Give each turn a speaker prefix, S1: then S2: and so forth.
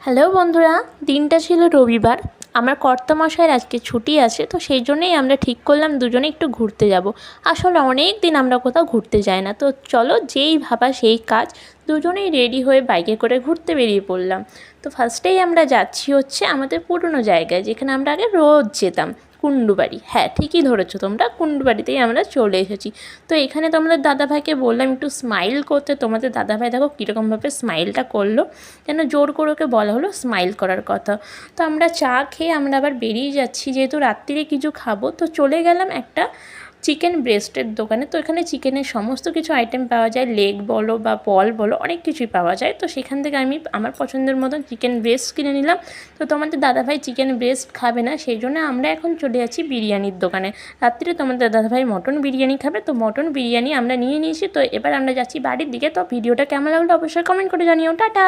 S1: Hello বন্ধুরা, দিনটা ছিল রবিবার। আমার কর্তামশাইয়ের আজকে ছুটি আছে, তো সেই জন্যেই আমরা ঠিক করলাম দুজনে একটু ঘুরতে যাব। আসলে অনেক দিন আমরা কোথাও ঘুরতে যাই না, তো চলো যেই ভাবা সেই কাজ, দুজনেই রেডি হয়ে বাইকে করে ঘুরতে বেরিয়ে পড়লাম। তো ফার্স্টেই আমরা যাচ্ছি হচ্ছে আমাদের পুরনো জায়গায়, যেখানে আমরা আগে রোজ যেতাম, কুণ্ডুবাড়ি। হ্যাঁ, ঠিকই ধরেছো তোমরা, কুণ্ডুবাড়িতেই আমরা চলে এসেছি। তো এখানে তোমাদের দাদাভাইকে বললাম একটু স্মাইল করতে। তোমাদের দাদাভাই দেখো কীরকমভাবে স্মাইলটা করলো, যেন জোর করে ওকে বলা হলো স্মাইল করার কথা। তো আমরা চা খেয়ে আমরা আবার বেরিয়ে যাচ্ছি, যেহেতু রাত্রিরে কিছু খাবো। তো চলে গেলাম একটা চিকেন ব্রেস্টের দোকানে। তো এখানে চিকেনের সমস্ত কিছু আইটেম পাওয়া যায়, লেগ বলো বা বল বলো, অনেক কিছুই পাওয়া যায়। তো সেখান থেকে আমি আমার পছন্দের মতন চিকেন ব্রেস্ট কিনে নিলাম। তো তোমাদের দাদাভাই চিকেন ব্রেস্ট খাবে না, সেই জন্য আমরা এখন চলে যাচ্ছি বিরিয়ানির দোকানে। রাত্রিরে তোমাদের দাদাভাই মটন বিরিয়ানি খাবে, তো মটন বিরিয়ানি আমরা নিয়ে নিয়েছি। তো এবার আমরা যাচ্ছি বাড়ির দিকে। তো ভিডিওটা কেমন লাগলো অবশ্যই কমেন্ট করে জানিও। টাটা।